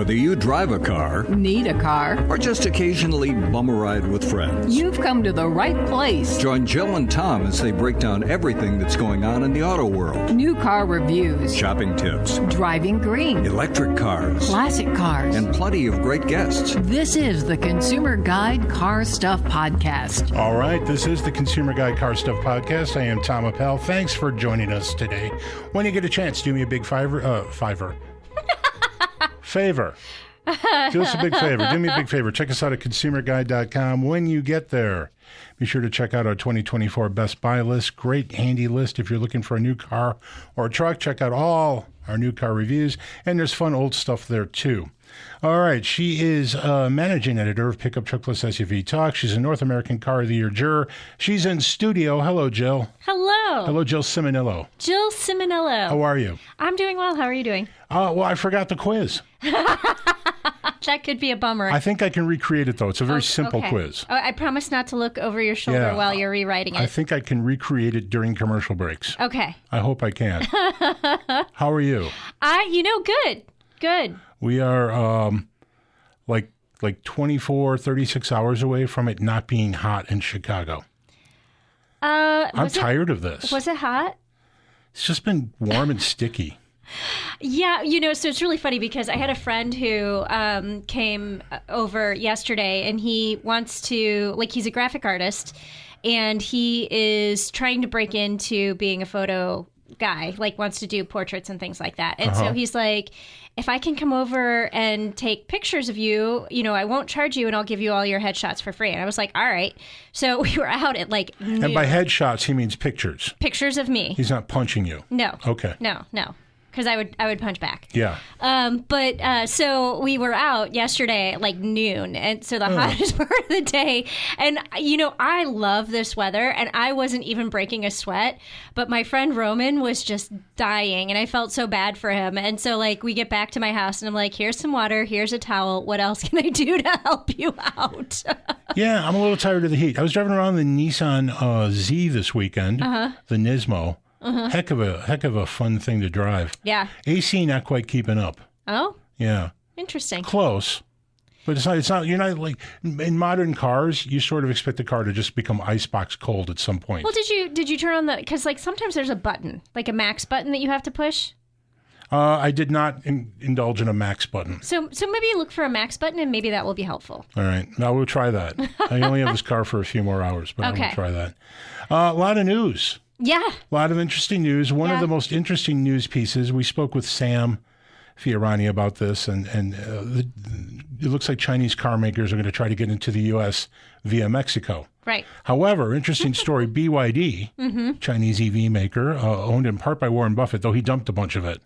Whether you drive a car, need a car, or just occasionally bum a ride with friends, you've come to the right place. Join Jill and Tom as they break down everything that's going on in the auto world. New car reviews, Shopping tips, driving green, electric cars, classic cars, and plenty of great guests. This is the Consumer Guide Car Stuff Podcast. All right, this is the Consumer Guide Car Stuff Podcast. I am Tom Appel. Thanks for joining us today. When you get a chance, do me a big favor. Do us a big favor. Do me a big favor. Check us out at consumerguide.com. When you get there, be sure to check out our 2024 Best Buy list. Great handy list if you're looking for a new car or a truck. Check out all our new car reviews, and there's fun old stuff there too. All right, she is managing editor of Pickup Truck Plus SUV Talk. She's a North American Car of the Year juror. She's in studio. Hello, Jill. Hello. Hello, Jill Ciminillo. Jill Ciminillo. How are you? I'm doing well. How are you doing? Well, I forgot the quiz. That could be a bummer. I think I can recreate it, though. It's a very simple quiz. Oh, I promise not to look over your shoulder while you're rewriting it. I think I can recreate it during commercial breaks. Okay. I hope I can. How are you? Good. Good. We are like 24, 36 hours away from it not being hot in Chicago. I'm tired of this. Was it hot? It's just been warm and sticky. Yeah, so it's really funny because I had a friend who came over yesterday, and he wants to, he's a graphic artist, and he is trying to break into being a photo guy, wants to do portraits and things like that. And so he's like, if I can come over and take pictures of you, I won't charge you and I'll give you all your headshots for free. And I was like, all right. So we were out at noon. And by headshots, he means pictures. Pictures of me. He's not punching you. No. Okay. No. Because I would punch back. Yeah. So we were out yesterday at noon, and so the hottest part of the day. And I love this weather, and I wasn't even breaking a sweat, but my friend Roman was just dying, and I felt so bad for him. And so we get back to my house, and I'm like, here's some water, here's a towel. What else can I do to help you out? Yeah, I'm a little tired of the heat. I was driving around the Nissan Z this weekend, the Nismo. Heck of a fun thing to drive. Yeah. AC not quite keeping up. Oh? Yeah. Interesting. Close. But it's not, you're not in modern cars, you sort of expect the car to just become icebox cold at some point. Well, did you turn on because sometimes there's a button, a max button that you have to push? I did not indulge in a max button. So maybe you look for a max button, and maybe that will be helpful. All right. Now we'll try that. I only have this car for a few more hours, but okay. I will try that. A lot of news. Yeah. A lot of interesting news. One of the most interesting news pieces, we spoke with Sam Fiorani about this, and it looks like Chinese car makers are going to try to get into the U.S. via Mexico. Right. However, interesting story, BYD, Chinese EV maker, owned in part by Warren Buffett, though he dumped a bunch of it,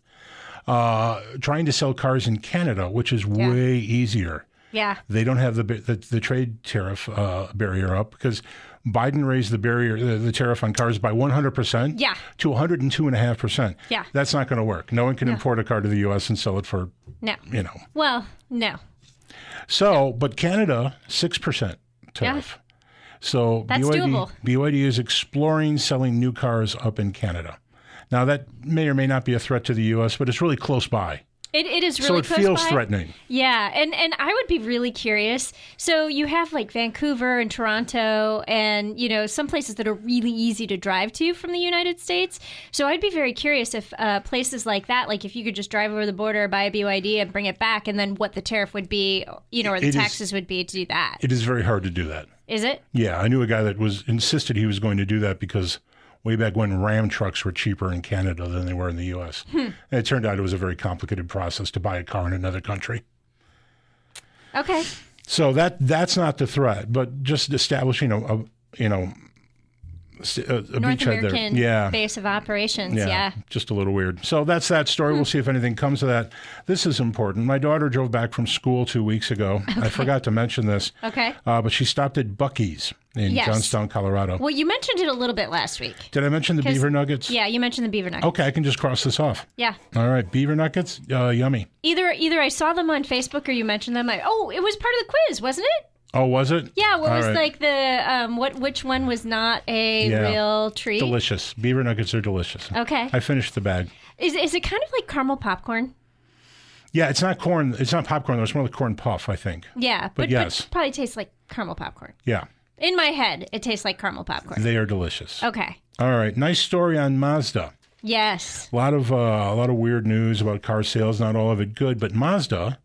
trying to sell cars in Canada, which is way easier. Yeah. They don't have the trade tariff barrier up because Biden raised the tariff on cars by 100% to 102.5%. Yeah. That's not going to work. No one can import a car to the U.S. and sell it for, Well, no. So, but Canada, 6% tariff. Yeah. So that's doable. BYD is exploring selling new cars up in Canada. Now, that may or may not be a threat to the U.S., but it's really close by. It is really close by. So it feels threatening. Yeah, and I would be really curious. So you have Vancouver and Toronto and, some places that are really easy to drive to from the United States. So I'd be very curious if places like that, if you could just drive over the border, buy a BYD and bring it back, and then what the tariff would be, or the taxes would be to do that. It is very hard to do that. Is it? Yeah, I knew a guy that insisted he was going to do that because way back when Ram trucks were cheaper in Canada than they were in the U.S. And it turned out it was a very complicated process to buy a car in another country. Okay. So that's not the threat, but just establishing a North beachhead American there. base of operations. Yeah. Just a little weird. So that's that story. We'll see if anything comes of that. This is important. My daughter drove back from school 2 weeks ago. Okay. I forgot to mention this. Okay. But she stopped at Buc-ee's in Johnstown, Colorado. Well, you mentioned it a little bit last week. Did I mention the beaver nuggets? Yeah, you mentioned the beaver nuggets. Okay, I can just cross this off. Yeah. All right, beaver nuggets, yummy. Either I saw them on Facebook or you mentioned them. It was part of the quiz, wasn't it? Oh, was it? Yeah, what was the which one was not a real treat? Delicious. Beaver nuggets are delicious. Okay. I finished the bag. Is it kind of like caramel popcorn? Yeah, it's not corn. It's not popcorn, though. It's more like corn puff, I think. Yeah, but yes. But probably tastes like caramel popcorn. Yeah. In my head, it tastes like caramel popcorn. They are delicious. Okay. All right. Nice story on Mazda. Yes. A lot of weird news about car sales, not all of it good, but Mazda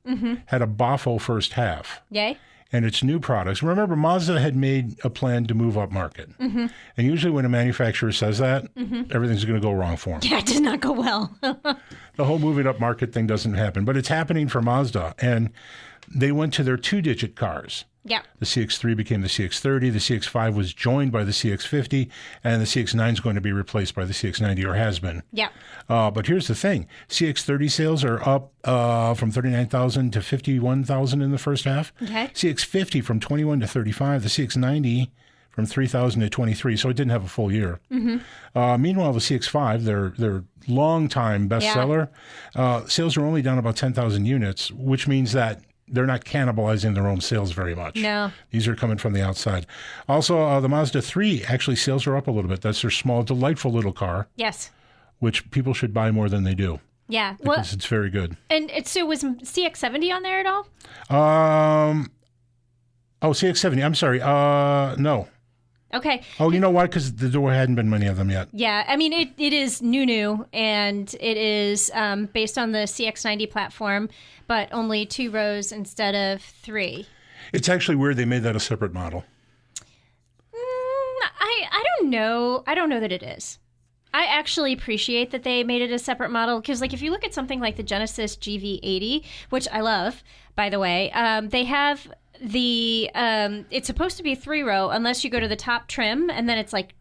had a boffo first half. Yay. And its new products. Remember, Mazda had made a plan to move up market. And usually when a manufacturer says that, everything's going to go wrong for them. Yeah, it did not go well. The whole moving up market thing doesn't happen, but it's happening for Mazda. And they went to their two-digit cars. Yeah. The CX-3 became the CX-30. The CX-5 was joined by the CX-50, and the CX-9 is going to be replaced by the CX-90, or has been. Yeah. But here's the thing. CX-30 sales are up from 39,000 to 51,000 in the first half. Okay. CX-50 from 21 to 35. The CX-90 from 3,000 to 23, so it didn't have a full year. Meanwhile, the CX-5, their long-time bestseller, sales are only down about 10,000 units, which means that they're not cannibalizing their own sales very much. No. These are coming from the outside. Also, the Mazda 3, actually, sales are up a little bit. That's their small, delightful little car. Yes. Which people should buy more than they do. Yeah. Because it's very good. And so was CX-70 on there at all? CX-70. I'm sorry. No. Okay. Oh, you know why? Because there hadn't been many of them yet. Yeah. I mean, it is new, and it is based on the CX-90 platform, but only 2 rows instead of 3. It's actually weird they made that a separate model. I don't know. I don't know that it is. I actually appreciate that they made it a separate model because, like, if you look at something like the Genesis GV80, which I love, by the way, they have the it's supposed to be 3-row unless you go to the top trim, and then it's like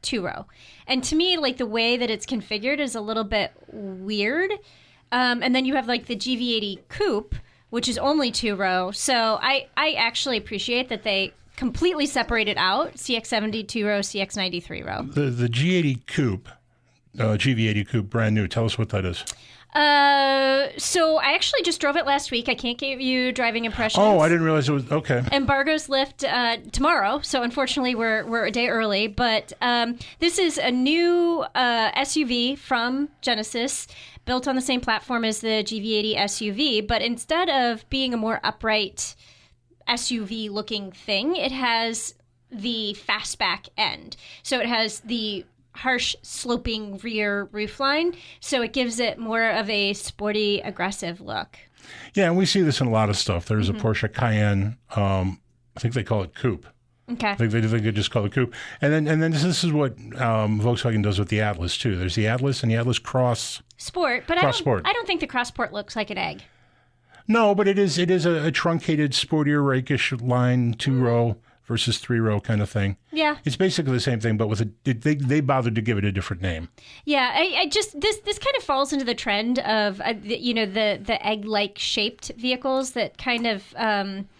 2-row. And to me, like, the way that it's configured is a little bit weird. And then you have like the GV80 Coupe, which is only 2-row. So I actually appreciate that they completely separated out CX-70 2-row, CX-90 3-row. The G80 Coupe, GV80 Coupe, brand new. Tell us what that is. So I actually just drove it last week. I can't give you driving impressions. Oh, I didn't realize it was okay. Embargoes lift tomorrow, so unfortunately we're a day early. But this is a new SUV from Genesis, built on the same platform as the GV80 SUV. But instead of being a more upright SUV-looking thing, it has the fastback end. So it has the harsh sloping rear roofline, so it gives it more of a sporty, aggressive look. Yeah, and we see this in a lot of stuff. There's a Porsche Cayenne, I think they call it Coupe. Okay. I think they just call it Coupe. And then this is what Volkswagen does with the Atlas too. There's the Atlas and the Atlas Cross Sport, but Cross Sport. I don't think the Cross Sport looks like an egg. No, but it is a truncated, sportier, rakish line, 2-row versus 3-row kind of thing. Yeah. It's basically the same thing, but with they bothered to give it a different name. Yeah, I just this kind of falls into the trend of the egg-like shaped vehicles that kind of I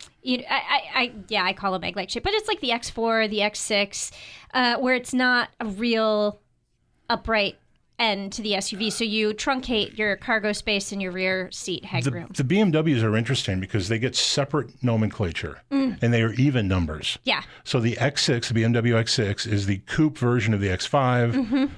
call them egg-like shaped, but it's like the X4, the X6, where it's not a real upright end to the SUV, so you truncate your cargo space and your rear seat headroom. The BMWs are interesting because they get separate nomenclature and they are even numbers. Yeah. So the X6, the BMW X6, is the coupe version of the X5.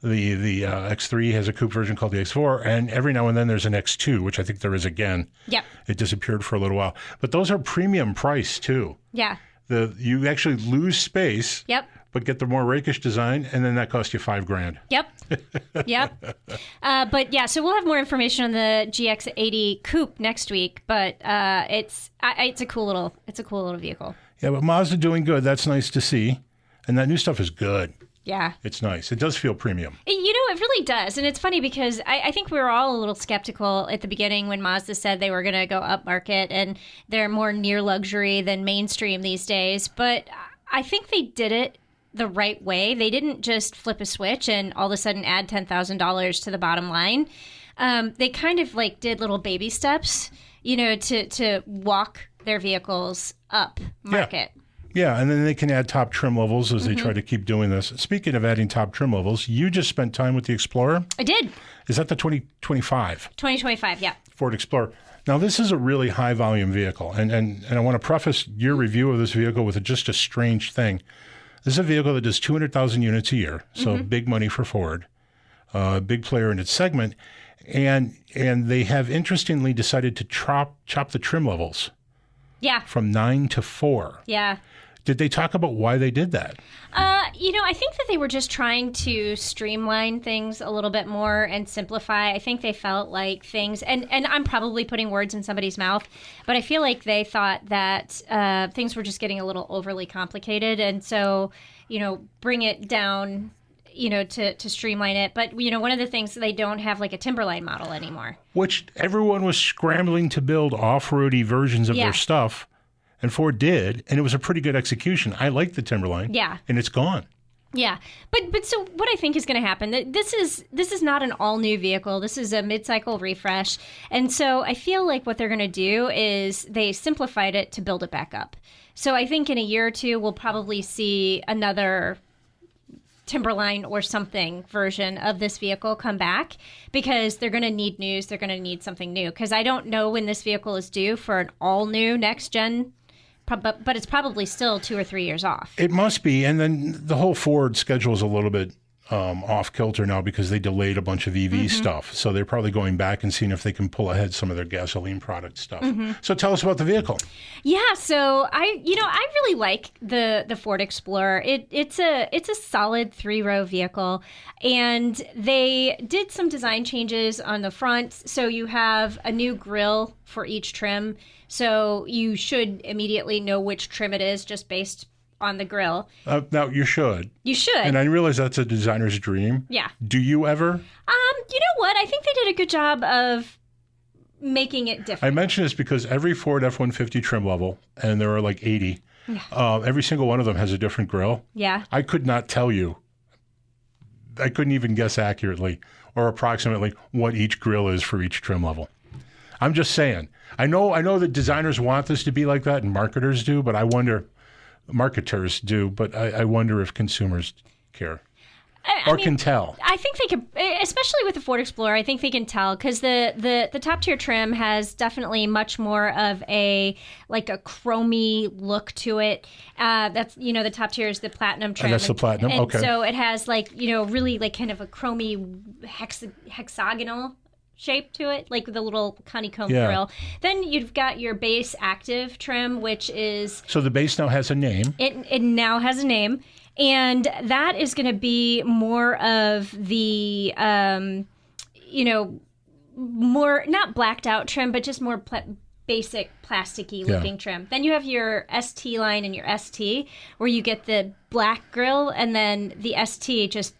The X3 has a coupe version called the X4, and every now and then there's an X2, which I think there is again. Yep. It disappeared for a little while, but those are premium price too. Yeah. You actually lose space. Yep. But get the more rakish design, and then that costs you $5,000. Yep. But yeah, so we'll have more information on the GX80 Coupe next week. But it's a cool little vehicle. Yeah, but Mazda doing good. That's nice to see, and that new stuff is good. Yeah. It's nice. It does feel premium. It really does. And it's funny because I think we were all a little skeptical at the beginning when Mazda said they were going to go upmarket, and they're more near luxury than mainstream these days. But I think they did it the right way. They didn't just flip a switch and all of a sudden add $10,000 to the bottom line. They kind of like did little baby steps, to walk their vehicles up market. Yeah, and then they can add top trim levels as they try to keep doing this. Speaking of adding top trim levels, you just spent time with the Explorer? I did. Is that the 2025? 2025, yeah. Ford Explorer. Now, this is a really high-volume vehicle, and I want to preface your review of this vehicle with just a strange thing. This is a vehicle that does 200,000 units a year, so big money for Ford, big player in its segment. And they have interestingly decided to chop the trim levels. Yeah. From 9 to 4. Yeah. Did they talk about why they did that? I think that they were just trying to streamline things a little bit more and simplify. I think they felt like things, and I'm probably putting words in somebody's mouth, but I feel like they thought that things were just getting a little overly complicated. And so, bring it down, to streamline it. But, one of the things, they don't have like a Timberline model anymore. Which everyone was scrambling to build off-roady versions of their stuff. And Ford did, and it was a pretty good execution. I like the Timberline. Yeah. And it's gone. Yeah. But so what I think is going to happen, this is not an all-new vehicle. This is a mid-cycle refresh. And so I feel like what they're going to do is they simplified it to build it back up. So I think in a year or two, we'll probably see another Timberline or something version of this vehicle come back, because they're going to need news. They're going to need something new, because I don't know when this vehicle is due for an all-new next-gen, but it's probably still 2 or 3 years off. It must be. And then the whole Ford schedule is a little bit off kilter now because they delayed a bunch of EV stuff. So they're probably going back and seeing if they can pull ahead some of their gasoline product stuff. So tell us about the vehicle. Yeah, so I really like the Ford Explorer. It's a solid 3-row vehicle, and they did some design changes on the front. So you have a new grille for each trim. So you should immediately know which trim it is just based on the grill. Now, you should. You should. And I realize that's a designer's dream. Yeah. Do you ever? You know what? I think they did a good job of making it different. I mention this because every Ford F-150 trim level, and there are like 80, every single one of them has a different grill. Yeah. I could not tell you. I couldn't even guess accurately or approximately what each grill is for each trim level. I'm just saying. I know that designers want this to be like that and marketers do, but I wonder, marketers do, but I wonder if consumers care or can tell. I think they could, especially with the Ford Explorer, I think they can tell, because the top tier trim has definitely much more of a chromy look to it. That's, the top tier is the platinum trim. That's the platinum, and okay. So it has really kind of a chromy hexagonal shape to it, like the little honeycomb grill. Then you've got your base active trim, which is... So the base now has a name. It now has a name. And that is going to be more of the, more, not blacked out trim, but just more basic plasticky looking trim. Then you have your ST line and your ST, where you get the black grill, and then the ST just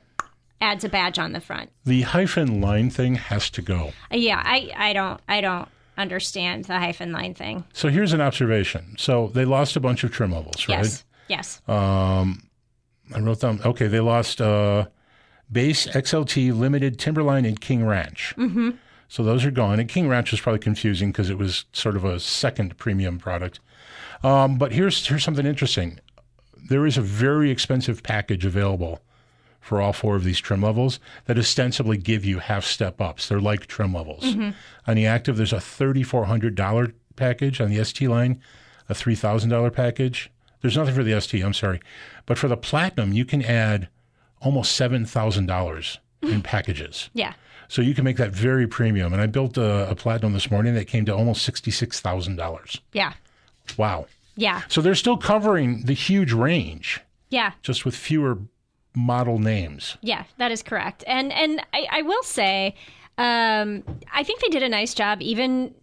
adds a badge on the front. The hyphen line thing has to go. Yeah, I don't understand the hyphen line thing. So here's an observation. So they lost a bunch of trim levels, right? Yes. I wrote down, okay, they lost base, XLT, Limited, Timberline, and King Ranch. Mm-hmm. So those are gone. And King Ranch was probably confusing because it was sort of a second premium product. But here's something interesting. There is a very expensive package available for all 4 of these trim levels that ostensibly give you half step ups. They're like trim levels. Mm-hmm. On the Active, there's a $3,400 package. On the ST line, a $3,000 package. There's nothing for the ST, I'm sorry. But for the Platinum, you can add almost $7,000 in packages. Yeah. So you can make that very premium. And I built a Platinum this morning that came to almost $66,000. Yeah. Wow. Yeah. So they're still covering the huge range. Yeah. Just with fewer model names. Yeah, that is correct. And I will say, I think they did a nice job. Even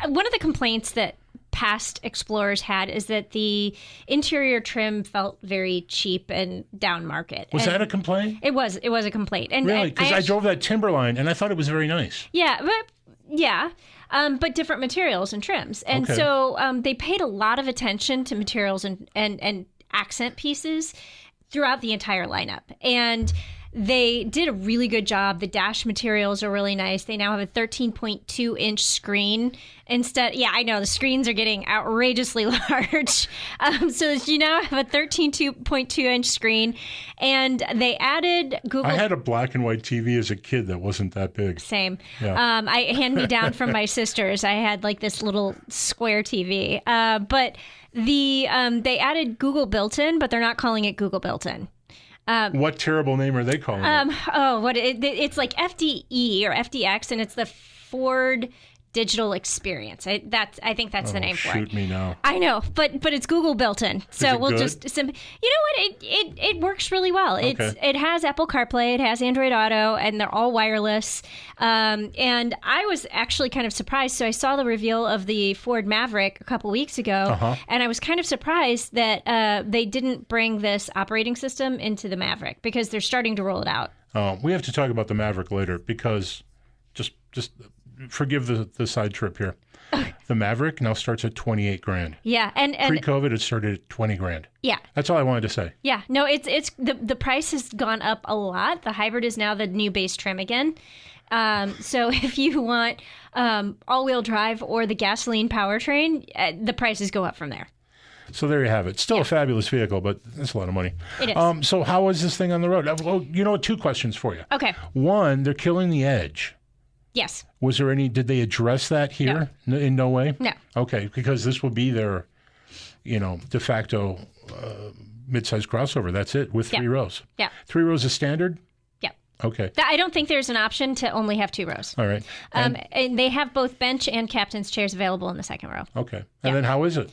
one of the complaints that past Explorers had is that the interior trim felt very cheap and down market. Was that a complaint? It was a complaint. And really? Because I drove that Timberline and I thought it was very nice. Yeah, but different materials and trims. And so they paid a lot of attention to materials and accent pieces throughout the entire lineup. And they did a really good job. The dash materials are really nice. They now have a 13.2-inch screen instead. Yeah, I know. The screens are getting outrageously large. So you now have a 13.2-inch screen. And they added Google... I had a black and white TV as a kid that wasn't that big. Same. Yeah. I hand-me-down from my sisters. I had like this little square TV. But they added Google built-in, but they're not calling it Google built-in. What terrible name are they calling it? It's like FDE or FDX, and it's the Ford Digital Experience. I think that's the name for it. Shoot me now. I know, but it's Google built in, so we'll good? just you know what, it works really well. Okay. It has Apple CarPlay, it has Android Auto, and they're all wireless. And I was actually kind of surprised. So I saw the reveal of the Ford Maverick a couple weeks ago, and I was kind of surprised that they didn't bring this operating system into the Maverick because they're starting to roll it out. We have to talk about the Maverick later because just forgive the side trip here. The Maverick now starts at $28,000. Yeah, and pre-COVID it started at $20,000. Yeah, that's all I wanted to say. Yeah, no, it's the price has gone up a lot. The hybrid is now the new base trim again. So if you want all-wheel drive or the gasoline powertrain, the prices go up from there. So there you have it. Still a fabulous vehicle, but that's a lot of money. It is. So how is this thing on the road? Well, you know what? 2 questions for you. Okay. One, they're killing the edge. Yes. Was there did they address that here? No. In no way? No. Okay, because this will be their, de facto midsize crossover. That's it, with 3 rows. Yeah. 3 rows is standard? Yeah. Okay. I don't think there's an option to only have 2 rows. All right. And they have both bench and captain's chairs available in the second row. Okay. And then how is it?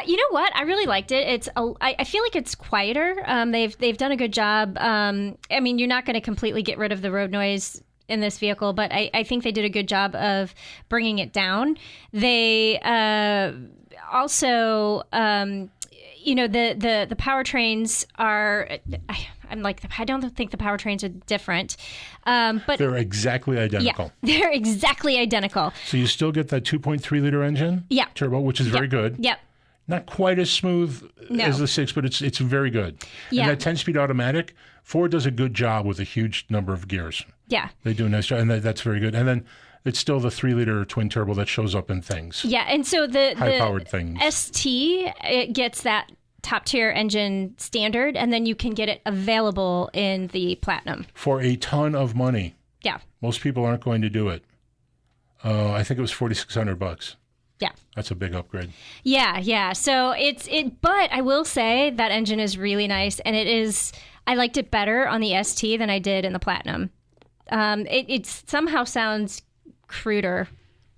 You know what? I really liked it. I feel like it's quieter. They've done a good job. I mean, you're not going to completely get rid of the road noise in this vehicle, but I think they did a good job of bringing it down. They also, the powertrains are. I don't think the powertrains are different, but they're exactly identical. Yeah, they're exactly identical. So you still get that 2.3 liter engine, turbo, which is very good. Yep. Not quite as smooth as the 6, but it's very good. Yeah. And that 10-speed automatic, Ford does a good job with a huge number of gears. Yeah. They do a nice job, and that's very good. And then it's still the 3-liter twin turbo that shows up in things. Yeah, and so the high-powered things. ST, it gets that top-tier engine standard, and then you can get it available in the Platinum. For a ton of money. Yeah. Most people aren't going to do it. I think it was $4,600. Yeah. That's a big upgrade. Yeah. So but I will say that engine is really nice, and I liked it better on the ST than I did in the Platinum. It somehow sounds cruder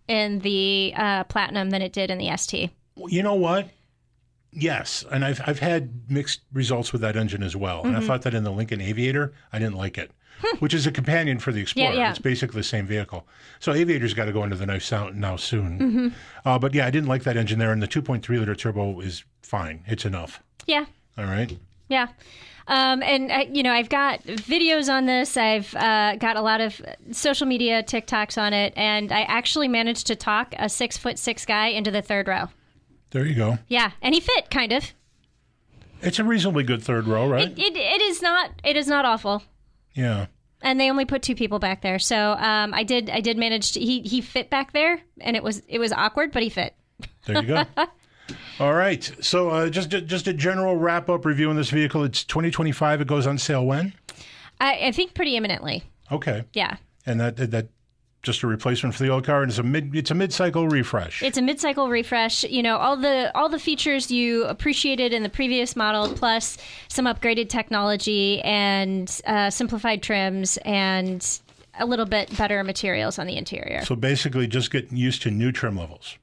in the Platinum than it did in the ST. You know what? Yes, and I've had mixed results with that engine as well. And I thought that in the Lincoln Aviator, I didn't like it, which is a companion for the Explorer. Yeah. It's basically the same vehicle. So Aviator's got to go into the knife now soon. But yeah, I didn't like that engine there, and the 2.3 liter turbo is fine. It's enough. Yeah. All right. Yeah. And I've got videos on this. I've got a lot of social media TikToks on it, and I actually managed to talk a 6'6" guy into the third row. There you go. Yeah, and he fit kind of. It's a reasonably good third row, right? It is not awful. Yeah. And they only put 2 people back there, so I did manage to. He fit back there, and it was awkward, but he fit. There you go. All right. So just a general wrap-up review on this vehicle. It's 2025. It goes on sale when? I think pretty imminently. Okay. Yeah. And that just a replacement for the old car, and it's a mid-cycle refresh. It's a mid-cycle refresh. All the features you appreciated in the previous model, plus some upgraded technology and simplified trims and a little bit better materials on the interior. So basically, just getting used to new trim levels.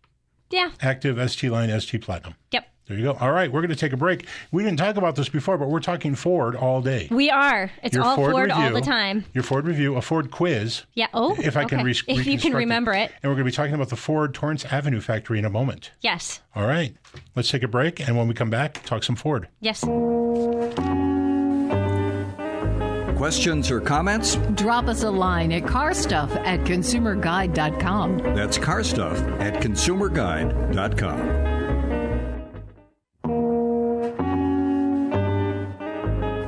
Yeah. Active, ST Line, ST Platinum. Yep. There you go. All right, we're going to take a break. We didn't talk about this before, but we're talking Ford all day. We are. It's Your all Ford review, all the time. Your Ford review, a Ford quiz. Yeah. Oh, if I can if you can remember it. And we're going to be talking about the Ford Torrance Avenue factory in a moment. Yes. All right. Let's take a break, and when we come back, talk some Ford. Yes. Questions or comments? Drop us a line at carstuff@consumerguide.com. That's carstuff@consumerguide.com.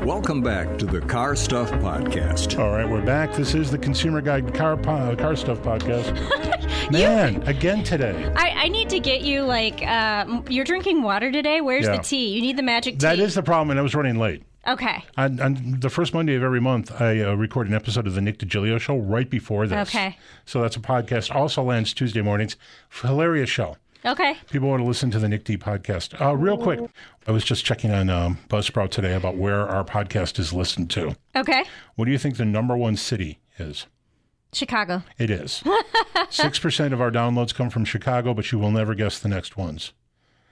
Welcome back to the Car Stuff Podcast. All right, we're back. This is the Consumer Guide Car Stuff Podcast. Man, again today. I need to get you, you're drinking water today. Where's the tea? You need the magic tea. That is the problem, and I was running late. Okay. On the first Monday of every month, I record an episode of the Nick DiGilio Show right before this. Okay. So that's a podcast. Also lands Tuesday mornings. Hilarious show. Okay. People want to listen to the Nick D podcast. Real quick, I was just checking on Buzzsprout today about where our podcast is listened to. Okay. What do you think the number one city is? Chicago. It is. 6% of our downloads come from Chicago, but you will never guess the next ones.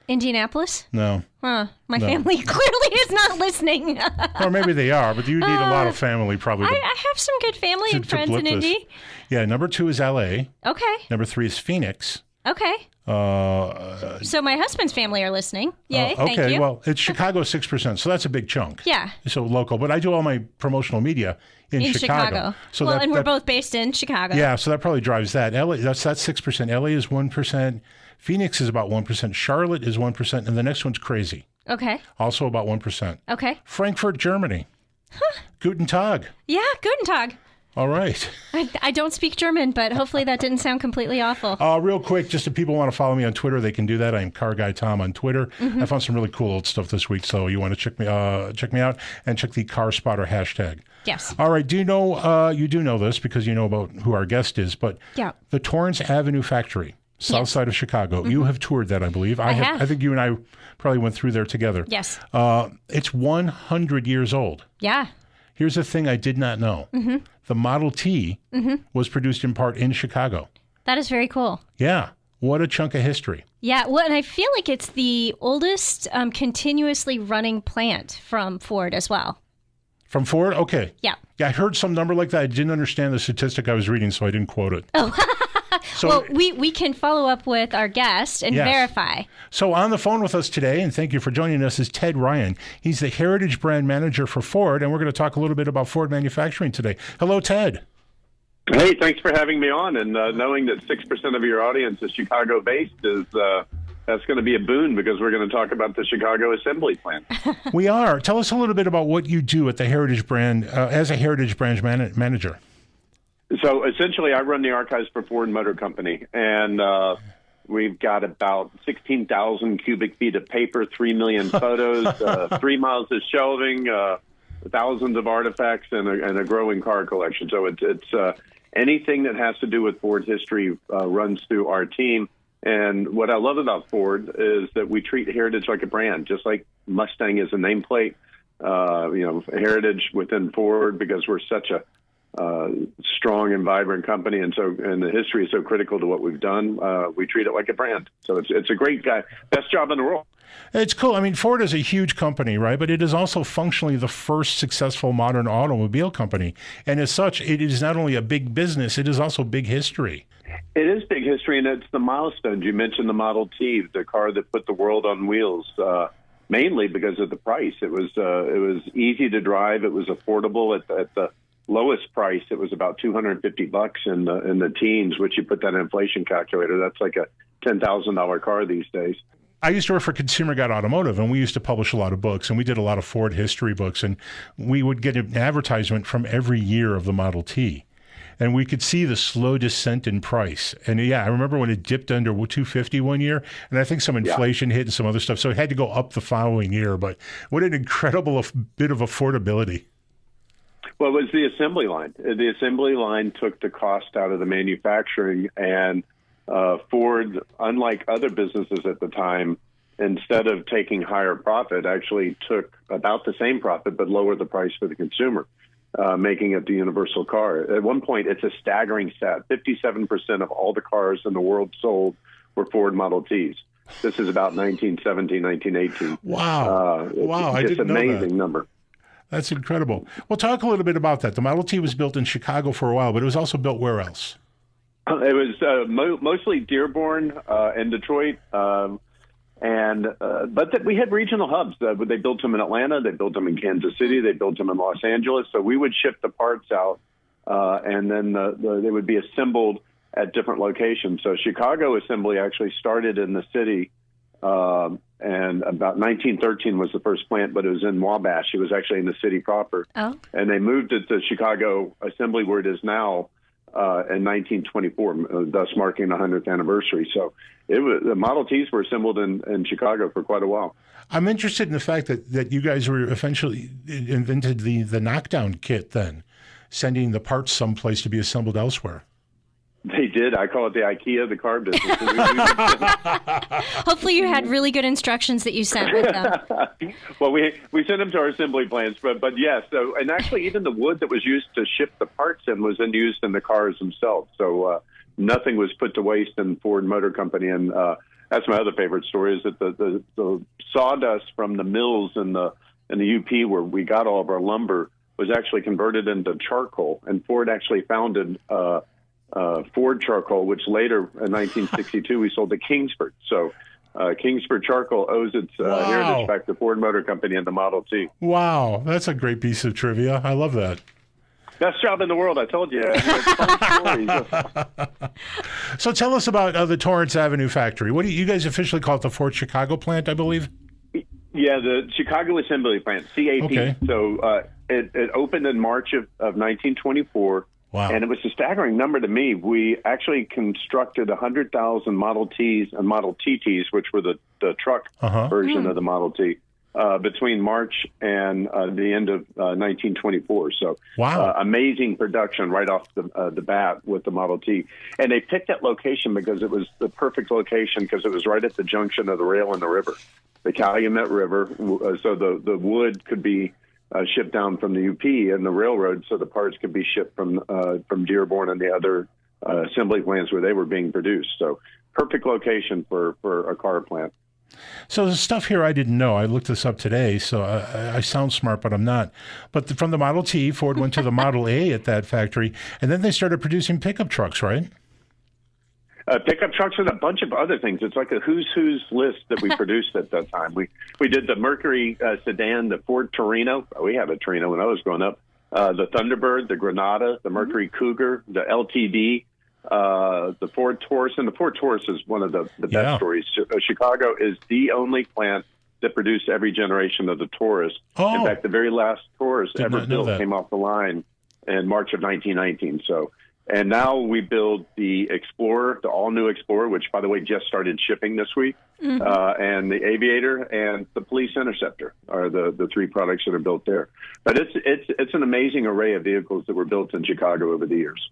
Indianapolis? No. Huh. My family clearly is not listening. Or maybe they are, but you need a lot of family probably. I have some good family and friends in Indy. Yeah, number 2 is L.A. Okay. Number 3 is Phoenix. Okay. So my husband's family are listening. Yay, thank you. Okay, well, it's Chicago 6%, so that's a big chunk. Yeah. So local, but I do all my promotional media in Chicago. So and we're both based in Chicago. Yeah, so that probably drives that. LA, that's 6%. LA is 1%. Phoenix is about 1%. Charlotte is 1%, and the next one's crazy. Okay. Also about 1%. Okay. Frankfurt, Germany. Huh. Guten Tag. Yeah, guten Tag. All right. I don't speak German, but hopefully that didn't sound completely awful. Real quick, just if people want to follow me on Twitter, they can do that. I'm Car Guy Tom on Twitter. Mm-hmm. I found some really cool old stuff this week, so you want to check me out and check the Car Spotter hashtag. Yes. All right. Do you know? You do know this because you know about who our guest is, but the Torrance Avenue factory, south side of Chicago. Mm-hmm. You have toured that, I believe. I have. I think you and I probably went through there together. Yes. It's 100 years old. Yeah. Here's a thing I did not know. Mm-hmm. The Model T was produced in part in Chicago. That is very cool. Yeah. What a chunk of history. Yeah. Well, and I feel like it's the oldest continuously running plant from Ford as well. From Ford? Okay. Yeah. Yeah, I heard some number like that. I didn't understand the statistic I was reading, so I didn't quote it. Oh. So, well, we can follow up with our guest and verify. So on the phone with us today, and thank you for joining us, is Ted Ryan. He's the Heritage Brand Manager for Ford, and we're going to talk a little bit about Ford manufacturing today. Hello, Ted. Hey, thanks for having me on. And knowing that 6% of your audience is Chicago-based is that's going to be a boon because we're going to talk about the Chicago assembly plant. We are. Tell us a little bit about what you do at the Heritage Brand as a Heritage Brand Manager. So essentially, I run the archives for Ford Motor Company, and we've got about 16,000 cubic feet of paper, 3 million photos, 3 miles of shelving, thousands of artifacts, and a growing car collection. So it's anything that has to do with Ford history runs through our team. And what I love about Ford is that we treat Heritage like a brand, just like Mustang is a nameplate. Heritage within Ford because we're such a strong and vibrant company, and the history is so critical to what we've done. We treat it like a brand. So it's a great guy, best job in the world. It's cool. I mean, Ford is a huge company, right? But it is also functionally the first successful modern automobile company, and as such, it is not only a big business; it is also big history. It is big history, and it's the milestones. You mentioned the Model T, the car that put the world on wheels. Mainly because of the price. It was easy to drive. It was affordable at the lowest price. It was about $250 in the teens, which you put that in an inflation calculator. That's like a $10,000 car these days. I used to work for Consumer Guide Automotive, and we used to publish a lot of books, and we did a lot of Ford history books, and we would get an advertisement from every year of the Model T. And we could see the slow descent in price. And yeah, I remember when it dipped under $250 one year, and I think some inflation hit and some other stuff. So it had to go up the following year. But what an incredible bit of affordability. Well, it was the assembly line. The assembly line took the cost out of the manufacturing, and Ford, unlike other businesses at the time, instead of taking higher profit, actually took about the same profit but lowered the price for the consumer. Making it the universal car. At one point, it's a staggering stat. 57% of all the cars in the world sold were Ford Model Ts. This is about 1917, 1918. Wow. Wow. I didn't know that. It's an amazing number. That's incredible. Well, talk a little bit about that. The Model T was built in Chicago for a while, but it was also built where else? It was mostly Dearborn and Detroit. But we had regional hubs. They built them in Atlanta, they built them in Kansas City, they built them in Los Angeles. So we would ship the parts out, and then they would be assembled at different locations. So Chicago assembly actually started in the city, and about 1913 was the first plant, but it was in Wabash. It was actually in the city proper. Oh. And they moved it to Chicago assembly where it is now in 1924, thus marking the 100th anniversary. So the Model Ts were assembled in Chicago for quite a while. I'm interested in the fact that you guys were eventually invented the knockdown kit then, sending the parts someplace to be assembled elsewhere. They did. I call it the IKEA of the car business. Hopefully you had really good instructions that you sent with them. Well, we sent them to our assembly plants, but yes. So, and actually, even the wood that was used to ship the parts in was then used in the cars themselves. So nothing was put to waste in Ford Motor Company. And that's my other favorite story is that the sawdust from the mills in the UP where we got all of our lumber was actually converted into charcoal, and Ford actually founded Ford Charcoal, which later in 1962 we sold to Kingsford. So Kingsford Charcoal owes its heritage back to Ford Motor Company and the Model T. Wow, that's a great piece of trivia. I love that. Best job in the world, I told you. So tell us about the Torrance Avenue factory. What do you guys officially call it? The Ford Chicago plant, I believe? Yeah, the Chicago Assembly Plant, CAP. Okay. So it opened in March of 1924. Wow. And it was a staggering number to me. We actually constructed 100,000 Model Ts and Model TTs, which were the truck version of the Model T, between March and the end of 1924. So amazing production right off the bat with the Model T. And they picked that location because it was the perfect location because it was right at the junction of the rail and the river, the Calumet River. So the wood could be shipped down from the UP and the railroad, so the parts could be shipped from Dearborn and the other assembly plants where they were being produced. So perfect location for a car plant. So the stuff here I didn't know. I looked this up today, so I sound smart, but I'm not. But from the Model T, Ford went to the Model A at that factory, and then they started producing pickup trucks, right? Pickup trucks and a bunch of other things. It's like a who's list that we produced at that time. We did the Mercury sedan, the Ford Torino. We had a Torino when I was growing up. The Thunderbird, the Granada, the Mercury Cougar, the LTD, the Ford Taurus. And the Ford Taurus is one of the best stories. Chicago is the only plant that produced every generation of the Taurus. Oh. In fact, the very last Taurus Did ever not know built that. came off the line in March of 1919. So. And now we build the Explorer, the all-new Explorer, which, by the way, just started shipping this week, and the Aviator and the Police Interceptor are the three products that are built there. But it's an amazing array of vehicles that were built in Chicago over the years.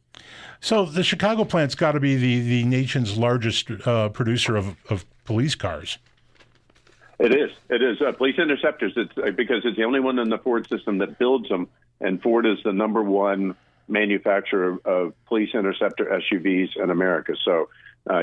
So the Chicago plant's got to be the nation's largest producer of police cars. It is. Police Interceptors, because it's the only one in the Ford system that builds them, and Ford is the number one manufacturer of police interceptor SUVs in America. So,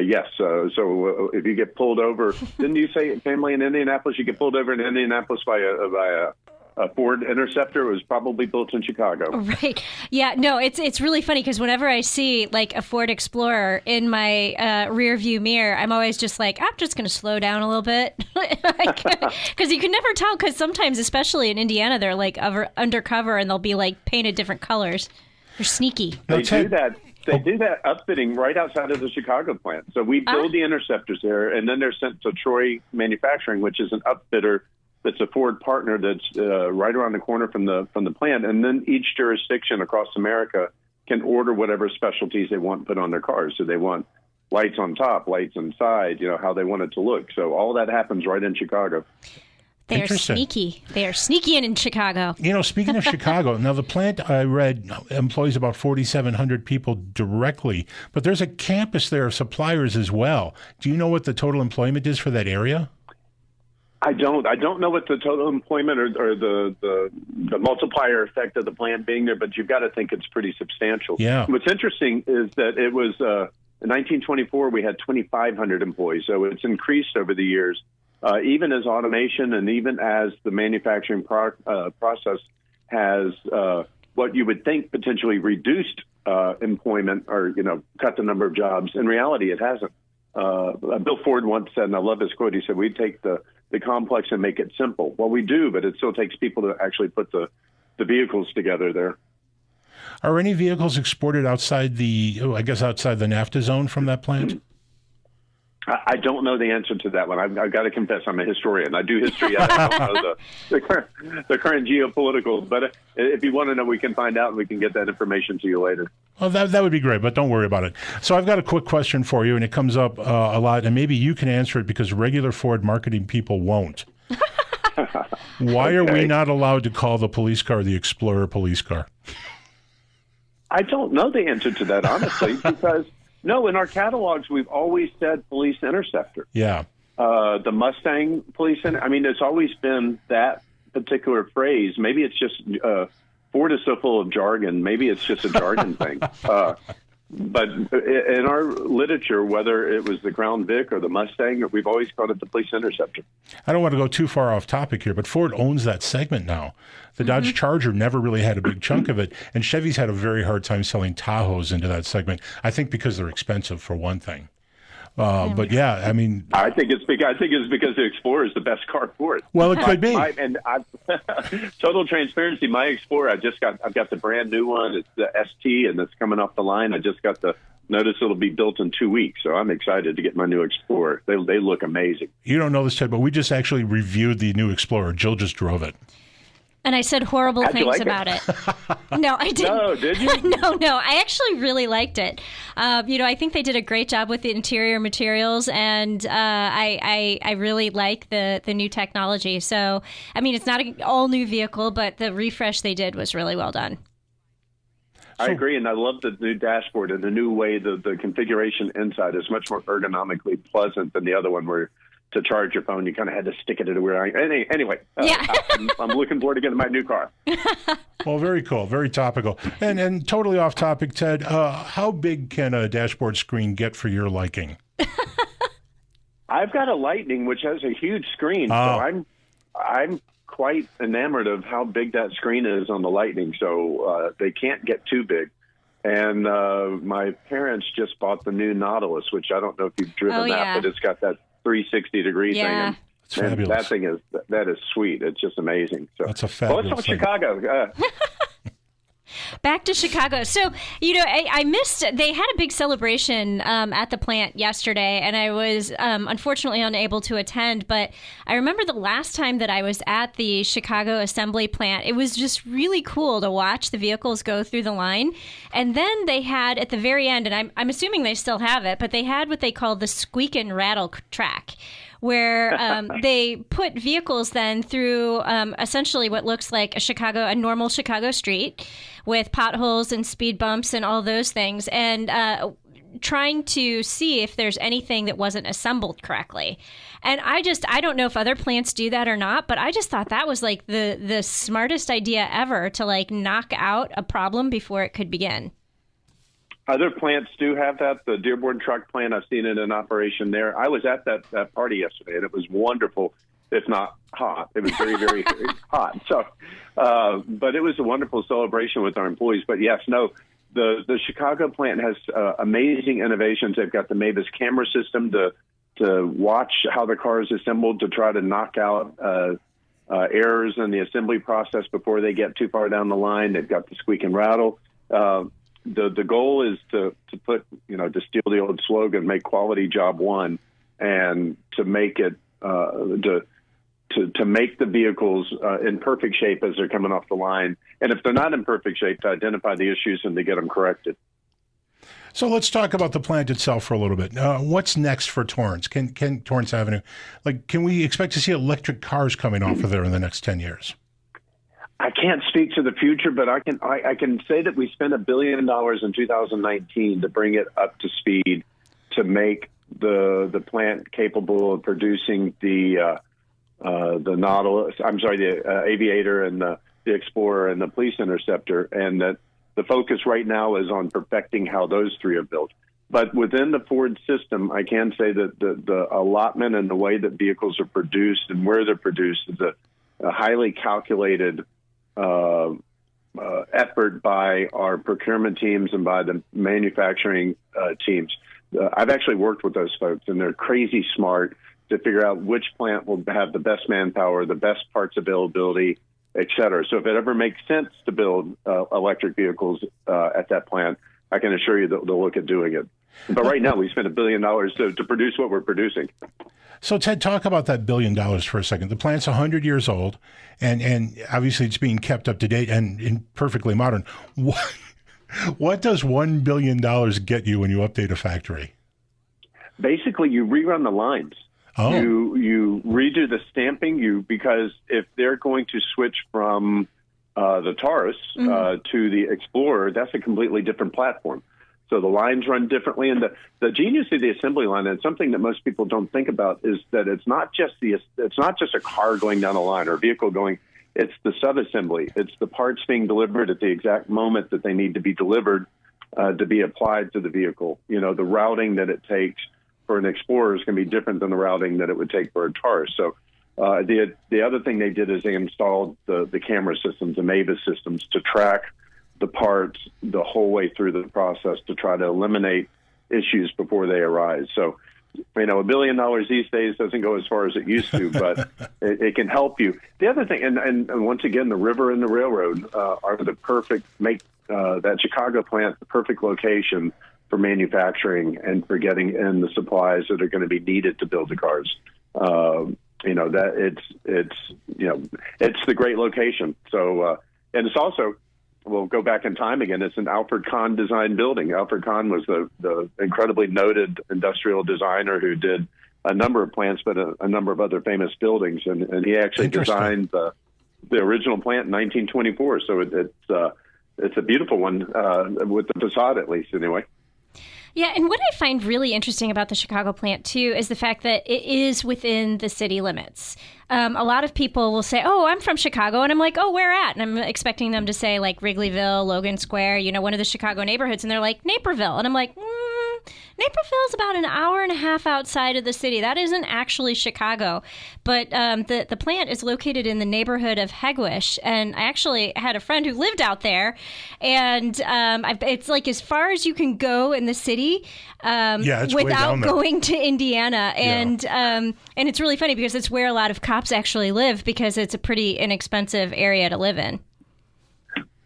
yes. So if you get pulled over, didn't you say family in Indianapolis? You get pulled over in Indianapolis by a Ford Interceptor. It was probably built in Chicago. Right. Yeah. No, it's really funny because whenever I see like a Ford Explorer in my rear view mirror, I'm always just like, I'm just going to slow down a little bit. Because you can never tell, because sometimes, especially in Indiana, they're like undercover and they'll be like painted different colors. They're sneaky. They do that. They do that upfitting right outside of the Chicago plant. So we build the Interceptors there, and then they're sent to Troy Manufacturing, which is an upfitter that's a Ford partner that's right around the corner from the plant. And then each jurisdiction across America can order whatever specialties they want put on their cars. So they want lights on top, lights inside, how they want it to look. So all that happens right in Chicago. They are sneaky. They are sneaky in Chicago. Speaking of Chicago, now the plant I read employs about 4,700 people directly, but there's a campus there of suppliers as well. Do you know what the total employment is for that area? I don't know what the total employment or the multiplier effect of the plant being there, but you've got to think it's pretty substantial. Yeah. What's interesting is that it was in 1924 we had 2,500 employees, so it's increased over the years. Even as automation and even as the manufacturing process has what you would think potentially reduced employment or, cut the number of jobs. In reality, it hasn't. Bill Ford once said, and I love this quote, he said, we take the complex and make it simple. Well, we do, but it still takes people to actually put the vehicles together there. Are any vehicles exported outside the NAFTA zone from that plant? I don't know the answer to that one. I've got to confess, I'm a historian. I do history. I don't know the current geopolitical. But if you want to know, we can find out and we can get that information to you later. Well, that would be great, but don't worry about it. So I've got a quick question for you, and it comes up a lot, and maybe you can answer it because regular Ford marketing people won't. Why are we not allowed to call the police car the Explorer police car? I don't know the answer to that, honestly, because No, in our catalogs, we've always said Police Interceptor. Yeah. The Mustang Police I mean, it's always been that particular phrase. Maybe it's just Ford is so full of jargon. Maybe it's just a jargon thing. But in our literature, whether it was the Crown Vic or the Mustang, we've always called it the Police Interceptor. I don't want to go too far off topic here, but Ford owns that segment now. The Dodge Charger never really had a big chunk of it, and Chevy's had a very hard time selling Tahoes into that segment. I think because they're expensive, for one thing. But yeah, I mean, I think it's because the Explorer is the best car for it. Well, it could be. Total transparency, my Explorer, I've got the brand new one. It's the ST, and it's coming off the line. I just got the notice it'll be built in 2 weeks, so I'm excited to get my new Explorer. They look amazing. You don't know this, Ted, but we just actually reviewed the new Explorer. Jill just drove it. And I said horrible things about it. No, I didn't. No, did you? No. I actually really liked it. I think they did a great job with the interior materials, and I really like the new technology. So, I mean, it's not an all-new vehicle, but the refresh they did was really well done. I agree, and I love the new dashboard and the new way the configuration inside is much more ergonomically pleasant than the other one where to charge your phone, you kind of had to stick it at a weird angle. Anyway, I'm looking forward to getting my new car. Well, very cool, very topical. And totally off topic, Ted, how big can a dashboard screen get for your liking? I've got a Lightning, which has a huge screen, so I'm quite enamored of how big that screen is on the Lightning, so they can't get too big. And my parents just bought the new Nautilus, which I don't know if you've driven but it's got that 360-degree thing. It's fabulous. That is sweet. It's just amazing. So that's a fabulous let's talk thing. Chicago. Back to Chicago. So, I missed, they had a big celebration at the plant yesterday, and I was unfortunately unable to attend, but I remember the last time that I was at the Chicago assembly plant, it was just really cool to watch the vehicles go through the line. And then they had, at the very end, and I'm assuming they still have it, but they had what they call the squeak and rattle track, where they put vehicles then through essentially what looks like a normal Chicago street with potholes and speed bumps and all those things, and trying to see if there's anything that wasn't assembled correctly. And I don't know if other plants do that or not, but I just thought that was like the smartest idea ever to like knock out a problem before it could begin. Other plants do have that. The Dearborn truck plant, I've seen it in operation there. I was at that party yesterday, and it was wonderful, if not hot. It was very, very, very hot. So, but it was a wonderful celebration with our employees. But yes, the Chicago plant has amazing innovations. They've got the Mavis camera system to watch how the car is assembled to try to knock out errors in the assembly process before they get too far down the line. They've got the squeak and rattle. The goal is to put, to steal the old slogan, make quality job one, and to make it to make the vehicles in perfect shape as they're coming off the line. And if they're not in perfect shape, to identify the issues and to get them corrected. So let's talk about the plant itself for a little bit. What's next for Torrance? Can Torrance Avenue, can we expect to see electric cars coming off of there in the next 10 years? I can't speak to the future, but I can say that we spent $1 billion in 2019 to bring it up to speed to make the plant capable of producing the Nautilus. I'm sorry, the Aviator and the Explorer and the Police Interceptor, and that the focus right now is on perfecting how those three are built. But within the Ford system, I can say that the allotment and the way that vehicles are produced and where they're produced is a highly calculated effort by our procurement teams and by the manufacturing teams. I've actually worked with those folks, and they're crazy smart to figure out which plant will have the best manpower, the best parts availability, et cetera. So if it ever makes sense to build electric vehicles at that plant, I can assure you that they'll look at doing it. But right now, we spent $1 billion to produce what we're producing. So, Ted, talk about that $1 billion for a second. The plant's 100 years old, and obviously it's being kept up to date and perfectly modern. What does $1 billion get you when you update a factory? Basically, you rerun the lines. Oh. You redo the stamping. Because if they're going to switch from the Taurus to the Explorer, that's a completely different platform. So the lines run differently. And the genius of the assembly line, and something that most people don't think about, is that it's not just a car going down a line or a vehicle going. It's the subassembly. It's the parts being delivered at the exact moment that they need to be delivered to be applied to the vehicle. You know, the routing that it takes for an Explorer is going to be different than the routing that it would take for a Taurus. So the other thing they did is they installed the camera systems, the Mavis systems, to track the parts the whole way through the process to try to eliminate issues before they arise. So, you know, $1 billion these days doesn't go as far as it used to, but it can help you. The other thing, and once again, the river and the railroad are the perfect, make that Chicago plant the perfect location for manufacturing and for getting in the supplies that are going to be needed to build the cars. You know, that it's the great location. So, and it's also, we'll go back in time again. It's an Alfred Kahn designed building. Alfred Kahn was the incredibly noted industrial designer who did a number of plants, but a number of other famous buildings. And he actually designed the original plant in 1924. So it's a beautiful one with the facade, at least, anyway. Yeah, and what I find really interesting about the Chicago plant, too, is the fact that it is within the city limits. A lot of people will say, oh, I'm from Chicago, and I'm like, oh, where at? And I'm expecting them to say, like, Wrigleyville, Logan Square, you know, one of the Chicago neighborhoods, and they're like, Naperville. And I'm like, Naperville's about an hour and a half outside of the city. That isn't actually Chicago. But the plant is located in the neighborhood of Hegewisch. And I actually had a friend who lived out there. And it's like as far as you can go in the city without going to Indiana. And it's really funny because it's where a lot of cops actually live because it's a pretty inexpensive area to live in.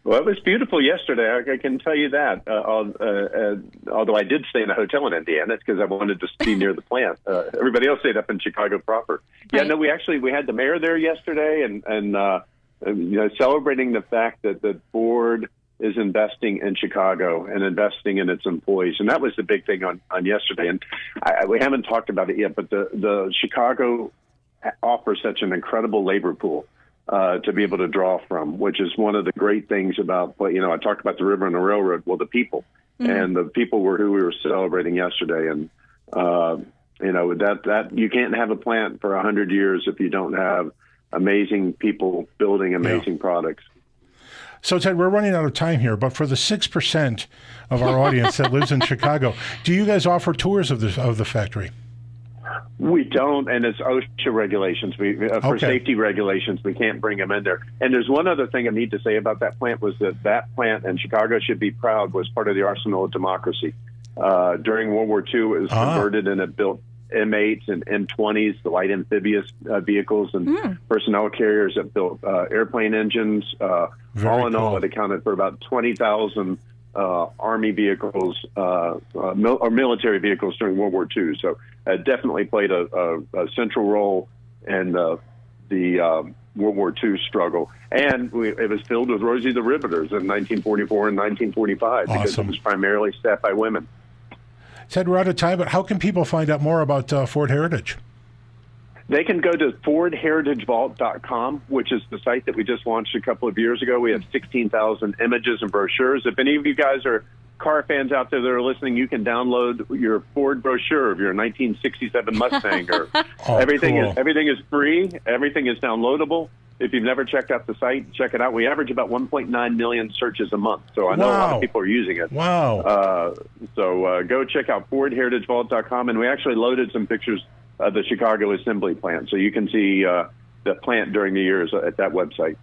Well, it was beautiful yesterday. I can tell you that. Although I did stay in a hotel in Indiana because I wanted to be near the plant. Everybody else stayed up in Chicago proper. Yeah, no, we had the mayor there yesterday, and you know, celebrating the fact that the board is investing in Chicago and investing in its employees, and that was the big thing on yesterday. And we haven't talked about it yet, but the Chicago offers such an incredible labor pool. To be able to draw from, which is one of the great things about, you know, I talked about the river and the railroad. Well, the people, and the people were who we were celebrating yesterday. And, you know, that you can't have a plant for 100 years if you don't have amazing people building amazing products. So, Ted, we're running out of time here, but for the 6% of our audience that lives in Chicago, do you guys offer tours of the factory? We don't, and it's OSHA regulations. For safety regulations, we can't bring them in there. And there's one other thing I need to say about that plant was that plant, and Chicago should be proud, was part of the arsenal of democracy. During World War II, it was converted and it built M8s and M20s, the light amphibious vehicles, and personnel carriers that built airplane engines. All in all, it accounted for about 20,000 Army vehicles or military vehicles during World War II. So it definitely played a central role in the World War II struggle. And it was filled with Rosie the Riveters in 1944 and 1945 because it was primarily staffed by women. Ted, we're out of time, but how can people find out more about Ford Heritage? They can go to FordHeritageVault.com, which is the site that we just launched a couple of years ago. We have 16,000 images and brochures. If any of you guys are car fans out there that are listening, you can download your Ford brochure of your 1967 Mustang. Everything is free. Everything is downloadable. If you've never checked out the site, check it out. We average about 1.9 million searches a month, so I know a lot of people are using it. Wow. So go check out FordHeritageVault.com, and we actually loaded some pictures of the Chicago assembly plant, so you can see the plant during the years at that website.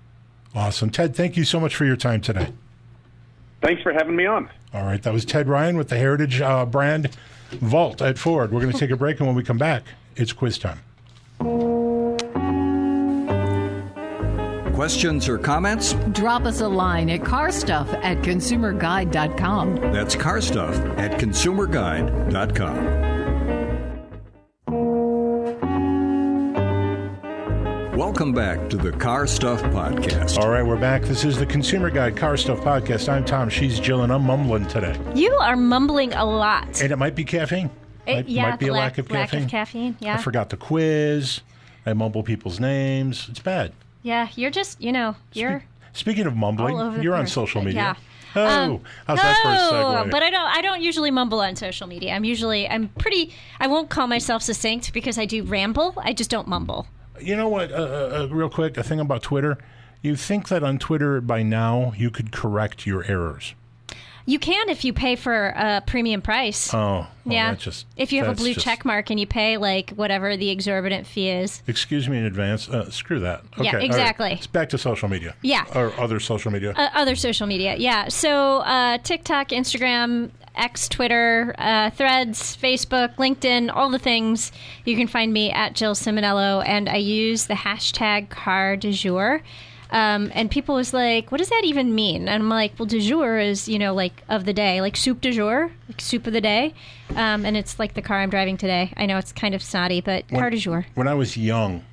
Awesome. Ted, thank you so much for your time today. Thanks for having me on. All right, that was Ted Ryan with the Heritage brand Vault at Ford. We're going to take a break, and when we come back, it's quiz time. Questions or comments? Drop us a line at carstuff@consumerguide.com. That's carstuff@consumerguide.com. Welcome back to the Car Stuff Podcast. All right, we're back. This is the Consumer Guide Car Stuff Podcast. I'm Tom. She's Jill, and I'm mumbling today. You are mumbling a lot. And it might be caffeine. Might be a lack of caffeine. Lack of caffeine, yeah. I forgot the quiz. I mumble people's names. It's bad. Yeah, you're just, you're... Speaking of mumbling, you're on social media. Yeah. Oh, how's that for a segue? But I don't usually mumble on social media. I won't call myself succinct because I do ramble. I just don't mumble. You know what? Real quick, a thing about Twitter. You think that on Twitter by now you could correct your errors? You can if you pay for a premium price. Oh, well, yeah. If you have a blue check mark and you pay like whatever the exorbitant fee is. Excuse me in advance. Screw that. Okay, yeah, exactly. Right. It's back to social media. Yeah. Or other social media. Other social media, yeah. So TikTok, Instagram, X, Twitter, Threads, Facebook, LinkedIn, all the things. You can find me at Jill Ciminillo, and I use the hashtag car du jour. And people was like, what does that even mean? And I'm like, well, du jour is, like of the day, like soup du jour, like soup of the day. And it's like the car I'm driving today. I know it's kind of snotty, but car du jour. When I was young,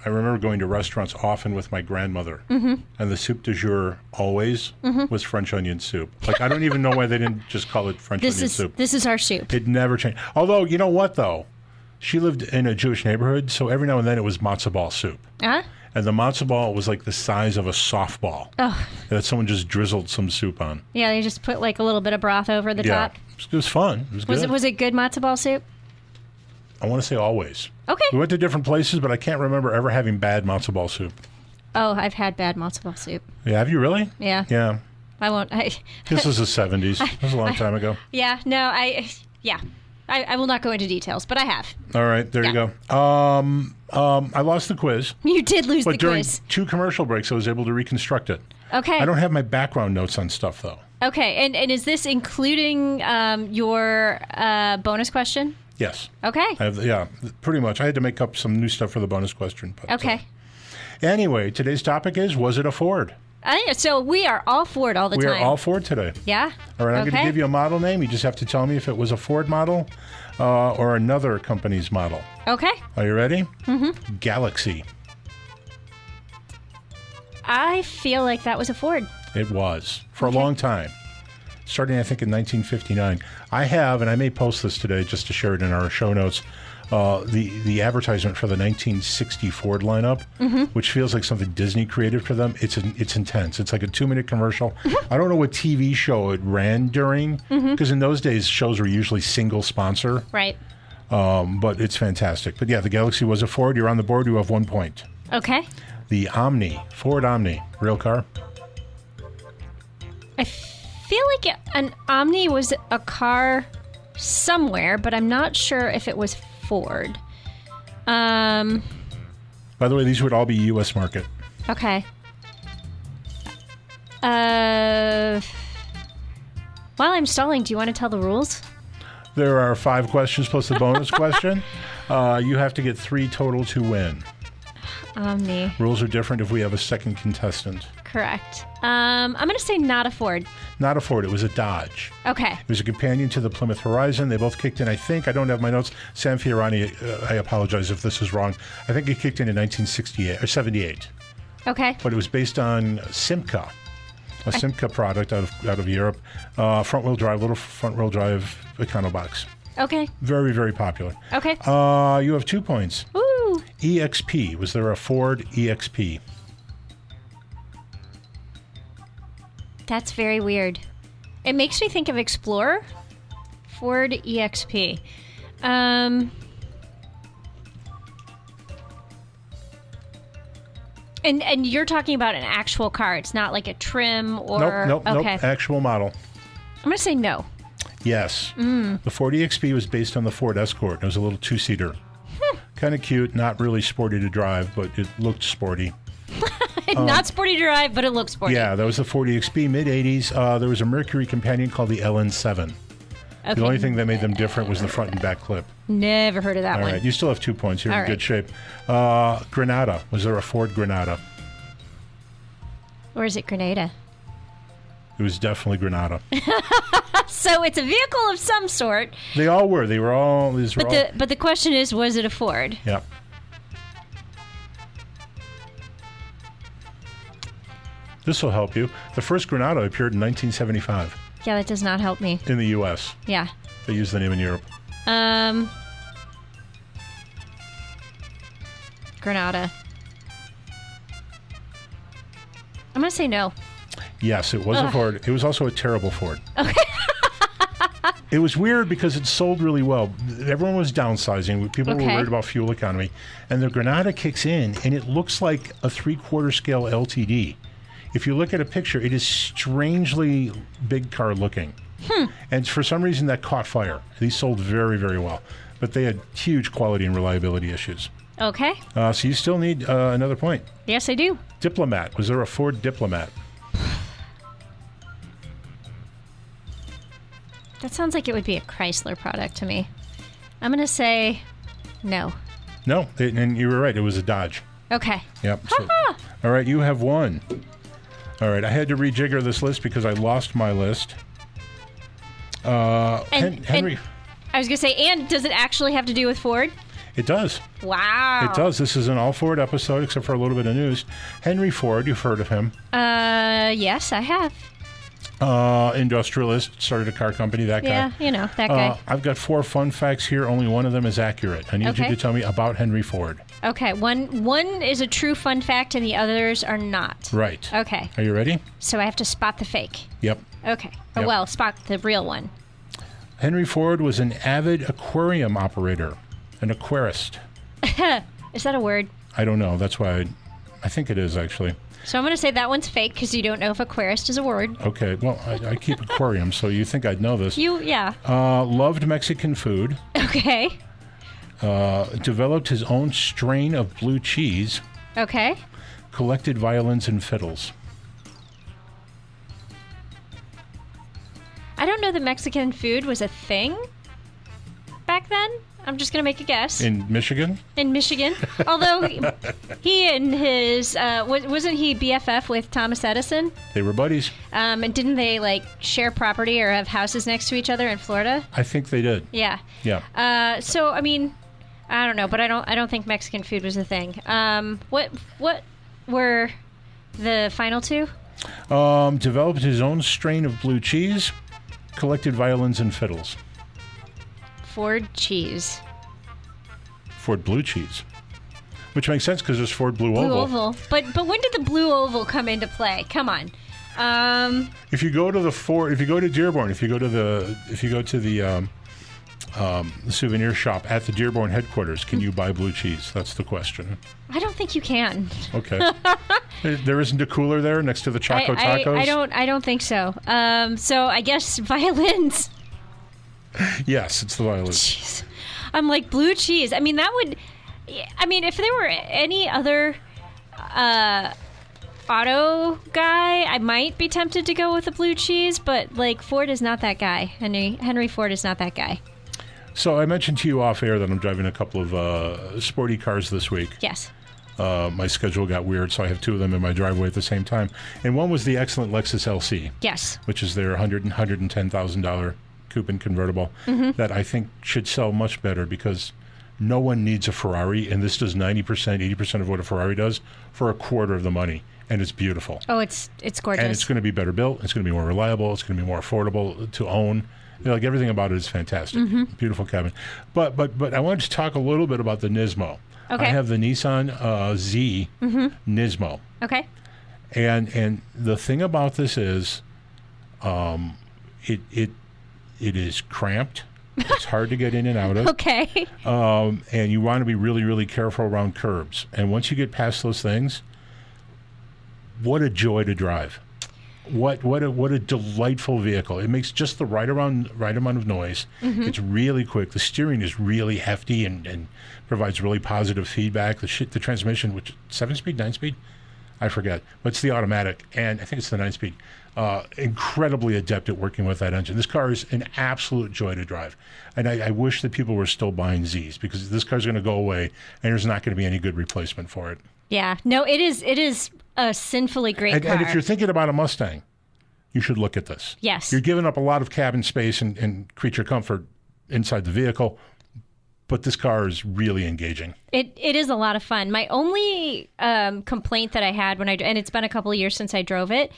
I remember going to restaurants often with my grandmother. Mm-hmm. And the soup du jour always was French onion soup. Like, I don't even know why they didn't just call it French onion soup. This is our soup. It never changed. Although, you know what, though? She lived in a Jewish neighborhood, so every now and then it was matzo ball soup. Huh? And the matzo ball was like the size of a softball that someone just drizzled some soup on. Yeah, they just put like a little bit of broth over the top. It was fun. It was good. Was it good matzo ball soup? I want to say always. Okay. We went to different places, but I can't remember ever having bad matzo ball soup. Oh, I've had bad matzo ball soup. Yeah, have you really? Yeah. Yeah. I won't. This was the 70s. That was a long time ago. Yeah. No, I will not go into details, but I have. All right, there you go. I lost the quiz. You did lose the quiz. But during 2 commercial breaks, I was able to reconstruct it. Okay. I don't have my background notes on stuff, though. Okay, and is this including your bonus question? Yes. Okay. Yeah, pretty much. I had to make up some new stuff for the bonus question. But, okay. Anyway, today's topic is, was it a Ford? So we are all Ford all the time. We are all Ford today. Yeah? All right, I'm going to give you a model name. You just have to tell me if it was a Ford model or another company's model. Okay. Are you ready? Mm-hmm. Galaxy. I feel like that was a Ford. It was. For a long time. Starting, I think, in 1959. I have, and I may post this today just to share it in our show notes, the advertisement for the 1960 Ford lineup, which feels like something Disney created for them. It's intense. It's like a 2-minute commercial. I don't know what TV show it ran during, because in those days, shows were usually single sponsor. Right. But it's fantastic. But yeah, the Galaxy was a Ford. You're on the board. You have 1 point. Okay. The Omni, Ford Omni, real car? I feel like an Omni was a car somewhere, but I'm not sure if it was Ford. By the way, these would all be U.S. market. Okay. While I'm stalling, do you want to tell the rules? There are 5 questions plus the bonus question. You have to get 3 total to win. Omni. Rules are different if we have a second contestant. Correct. I'm going to say not a Ford. Not a Ford. It was a Dodge. Okay. It was a companion to the Plymouth Horizon. They both kicked in, I think. I don't have my notes. Sam Fiorani, I apologize if this is wrong. I think it kicked in 1968 or 78. Okay. But it was based on Simca, a Simca product out of Europe. Front-wheel drive, little front-wheel drive Econobox. Okay. Very, very popular. Okay. You have 2 points. Ooh. EXP. Was there a Ford EXP? That's very weird. It makes me think of Explorer. Ford EXP. And you're talking about an actual car. It's not like a trim or... Nope. Actual model. I'm going to say no. Yes. The Ford EXP was based on the Ford Escort. It was a little 2-seater. Kind of cute, not really sporty to drive, but it looked sporty. Not sporty to drive, but it looks sporty. Yeah, that was the Ford EXP, mid-'80s. There was a Mercury companion called the LN7. Okay. The only thing that made them different was the front and back clip. Never heard of that one. All right, you still have 2 points. You're in good shape. Granada. Was there a Ford Granada? Or is it Grenada? It was definitely Granada. So it's a vehicle of some sort. They all were. But the question is, was it a Ford? Yeah. This will help you. The first Granada appeared in 1975. Yeah, that does not help me. In the U.S. Yeah. They use the name in Europe. Granada. I'm going to say no. Yes, it was a Ford. It was also a terrible Ford. Okay. It was weird because it sold really well. Everyone was downsizing. People were worried about fuel economy. And the Granada kicks in, and it looks like a 3/4 scale LTD. If you look at a picture, it is strangely big car looking. And for some reason, that caught fire. These sold very, very well. But they had huge quality and reliability issues. Okay. So you still need another point. Yes, I do. Diplomat. Was there a Ford Diplomat? That sounds like it would be a Chrysler product to me. I'm going to say no. No, and you were right. It was a Dodge. Okay. Yep. So, all right, you have one. All right, I had to rejigger this list because I lost my list. Henry. I was going to say, and does it actually have to do with Ford? It does. Wow. It does. This is an all Ford episode, except for a little bit of news. Henry Ford, you've heard of him. Yes, I have. Industrialist, started a car company, that guy. Yeah, you know, that guy. I've got 4 fun facts here. Only one of them is accurate. I need you to tell me about Henry Ford. Okay, one is a true fun fact and the others are not. Right. Okay. Are you ready? So I have to spot the fake. Yep. Okay. Yep. Well, spot the real one. Henry Ford was an avid aquarium operator, an aquarist. Is that a word? I don't know. That's why I think it is, actually. So I'm going to say that one's fake because you don't know if aquarist is a word. Okay. Well, I keep aquariums, so you think I'd know this. Yeah. Loved Mexican food. Okay. Developed his own strain of blue cheese. Okay. Collected violins and fiddles. I don't know that Mexican food was a thing back then. I'm just going to make a guess. In Michigan? In Michigan. Although he and his, wasn't he BFF with Thomas Edison? They were buddies. And didn't they like share property or have houses next to each other in Florida? I think they did. Yeah. Yeah. So, I mean, I don't know, but I don't think Mexican food was a thing. What were the final two? Developed his own strain of blue cheese. Collected violins and fiddles. Ford cheese. Ford blue cheese. Which makes sense because there's Ford blue oval. But when did the blue oval come into play? Come on. If you go to Dearborn, if you go to the souvenir shop at the Dearborn headquarters, can you buy blue cheese? That's the question. I don't think you can. Okay. There isn't a cooler there next to the Choco Tacos? I don't think so. So I guess violins. Yes, it's the violins. Jeez. I'm like, blue cheese. I mean, if there were any other auto guy, I might be tempted to go with the blue cheese, but like Ford is not that guy. Henry Ford is not that guy. So I mentioned to you off air that I'm driving a couple of sporty cars this week. Yes. My schedule got weird, so I have 2 of them in my driveway at the same time. And one was the excellent Lexus LC. Yes. Which is their $110,000 coupe and convertible that I think should sell much better because no one needs a Ferrari, and this does 90%, 80% of what a Ferrari does for a quarter of the money, and it's beautiful. Oh, it's gorgeous. And it's going to be better built. It's going to be more reliable. It's going to be more affordable to own. Like everything about it is fantastic. Beautiful cabin. But I wanted to talk a little bit about the Nismo. Okay. I have the Nissan Z Nismo. Okay. And the thing about this is, it is cramped. It's hard to get in and out of. Okay. And you want to be really, really careful around curbs. And once you get past those things, what a joy to drive. What a delightful vehicle. It makes just the right amount of noise. It's really quick. The steering is really hefty and provides really positive feedback. The transmission, which 7-speed, 9-speed? I forget. But it's the automatic, and I think it's the 9-speed. Incredibly adept at working with that engine. This car is an absolute joy to drive. And I wish that people were still buying Zs because this car's going to go away, and there's not going to be any good replacement for it. Yeah. No, it is a sinfully great car. And if you're thinking about a Mustang, you should look at this. Yes. You're giving up a lot of cabin space and creature comfort inside the vehicle, but this car is really engaging. It is a lot of fun. My only complaint that I had and it's been a couple of years since I drove it,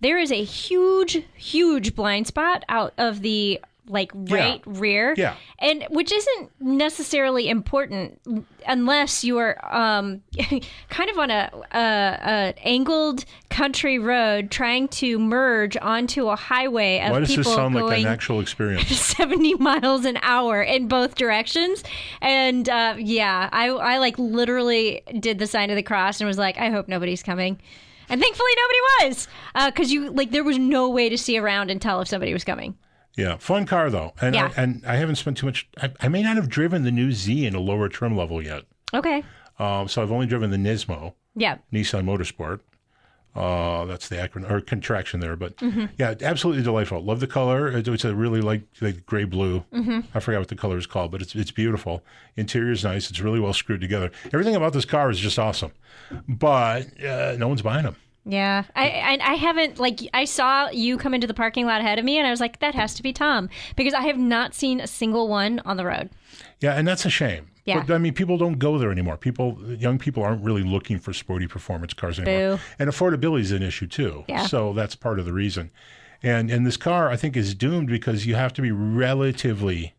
there is a huge, huge blind spot out of the like right rear. Yeah. And which isn't necessarily important unless you are kind of on a angled country road trying to merge onto a highway of Why does people this sound like going an actual experience? 70 miles an hour in both directions. And I like literally did the sign of the cross and was like, I hope nobody's coming. And thankfully nobody was, because there was no way to see around and tell if somebody was coming. Yeah, fun car though, and I haven't spent too much. I may not have driven the new Z in a lower trim level yet. Okay. So I've only driven the Nismo. Yeah. Nissan Motorsport. That's the acronym or contraction there, but yeah, absolutely delightful. Love the color. It's a really like gray blue. I forgot what the color is called, but it's beautiful. Interior is nice. It's really well screwed together. Everything about this car is just awesome, but no one's buying them. Yeah, I haven't, I saw you come into the parking lot ahead of me, and I was like, that has to be Tom, because I have not seen a single one on the road. Yeah, and that's a shame. Yeah. But, I mean, people don't go there anymore. Young people aren't really looking for sporty performance cars anymore. Boo. And affordability is an issue, too. Yeah. So that's part of the reason. And this car, I think, is doomed because you have to be relatively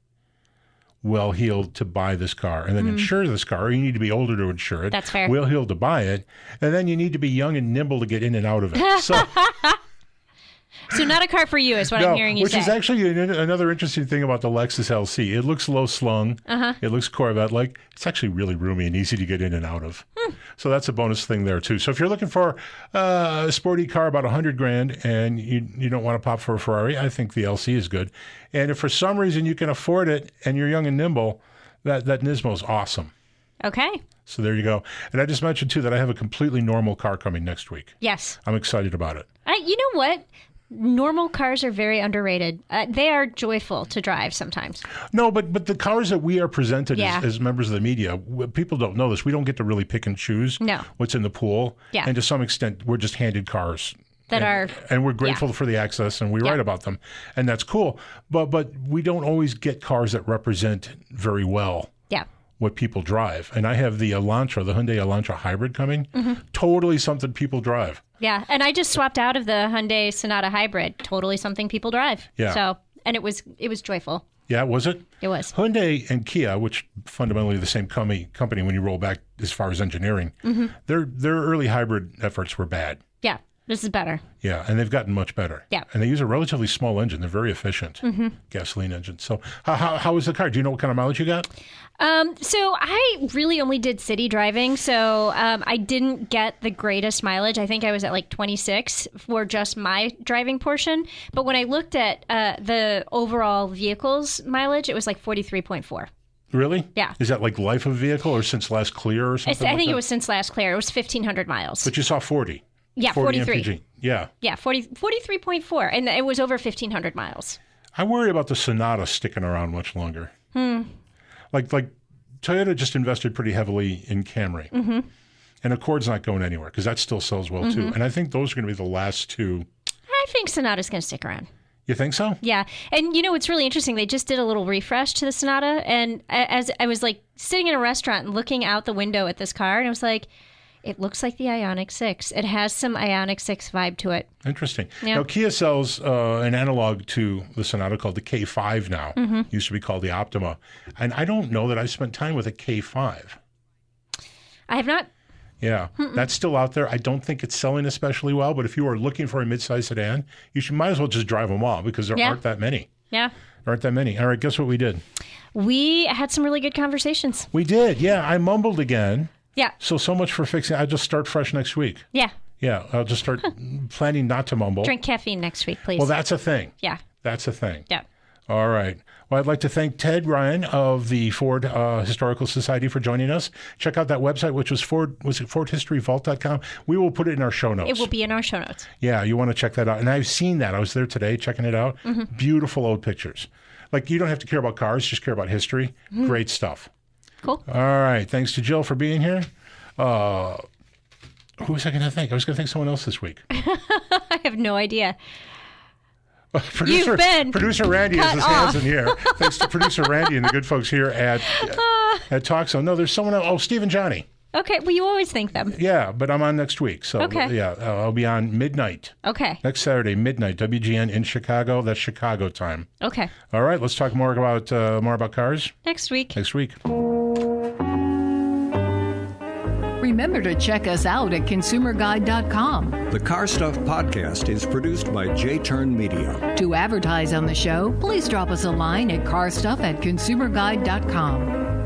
well-heeled to buy this car and then insure this car. Or you need to be older to insure it. That's fair. Well-heeled to buy it. And then you need to be young and nimble to get in and out of it. So... So not a car for you is what I'm hearing you say. Which is actually another interesting thing about the Lexus LC. It looks low slung. It looks Corvette-like. It's actually really roomy and easy to get in and out of. So that's a bonus thing there too. So if you're looking for a sporty car about $100,000 and you don't want to pop for a Ferrari, I think the LC is good. And if for some reason you can afford it and you're young and nimble, that Nismo is awesome. Okay. So there you go. And I just mentioned too that I have a completely normal car coming next week. Yes. I'm excited about it. You know what? Normal cars are very underrated. They are joyful to drive sometimes. No, but the cars that we are presented Yeah. as members of the media, people don't know this. We don't get to really pick and choose what's in the pool. Yeah. And to some extent, we're just handed cars. And we're grateful for the access, and we write about them. And that's cool. But we don't always get cars that represent very well what people drive. And I have the Elantra, the Hyundai Elantra Hybrid coming. Totally something people drive. Yeah, and I just swapped out of the Hyundai Sonata Hybrid. Totally something people drive. Yeah. So, and it was joyful. Yeah, was it? It was. Hyundai and Kia, which fundamentally the same company when you roll back as far as engineering, their early hybrid efforts were bad. Yeah, this is better. Yeah, and they've gotten much better. Yeah. And they use a relatively small engine. They're very efficient gasoline engine. So how was the car? Do you know what kind of mileage you got? So I really only did city driving, so I didn't get the greatest mileage. I think I was at like 26 for just my driving portion. But when I looked at the overall vehicle's mileage, it was like 43.4. Really? Yeah. Is that like life of vehicle or since last clear or something? I think it was since last clear. It was 1,500 miles. But you saw 40. Yeah, 40 43. MPG. Yeah. Yeah, 43.4, and it was over 1,500 miles. I worry about the Sonata sticking around much longer. Like Toyota just invested pretty heavily in Camry. And Accord's not going anywhere because that still sells well too. And I think those are going to be the last two. I think Sonata's going to stick around. You think so? Yeah. And you know, it's really interesting. They just did a little refresh to the Sonata. And as I was like sitting in a restaurant and looking out the window at this car, and I was like, it looks like the Ioniq 6. It has some Ioniq 6 vibe to it. Interesting. Yeah. Now, Kia sells an analog to the Sonata called the K5 now. Used to be called the Optima. And I don't know that I spent time with a K5. I have not. Yeah, that's still out there. I don't think it's selling especially well, but if you are looking for a midsize sedan, you might as well just drive them all because there aren't that many. Yeah. There aren't that many. All right, guess what we did? We had some really good conversations. We did. Yeah, I mumbled again. Yeah. So much for fixing. I'll just start fresh next week. Yeah. Yeah, I'll just start planning not to mumble. Drink caffeine next week, please. Well, that's a thing. Yeah. That's a thing. Yeah. All right. Well, I'd like to thank Ted Ryan of the Ford Historical Society for joining us. Check out that website, which was FordHistoryVault.com. We will put it in our show notes. It will be in our show notes. Yeah, you want to check that out. And I've seen that. I was there today checking it out. Beautiful old pictures. Like, you don't have to care about cars, just care about history. Great stuff. Cool. All right. Thanks to Jill for being here. Who was I going to thank? I was going to thank someone else this week. I have no idea. Producer Randy has his hands in the air. Thanks to producer Randy and the good folks here at TalkZone. No, there's someone else. Oh, Steve and Johnny. Okay. Well, you always thank them. Yeah, but I'm on next week. So, Okay. yeah, I'll be on midnight. Okay. Next Saturday, midnight, WGN in Chicago. That's Chicago time. Okay. All right, let's talk more about cars Next week. next week. Remember to check us out at consumerguide.com. The Car Stuff Podcast is produced by J-Turn Media. To advertise on the show, please drop us a line at carstuff@consumerguide.com.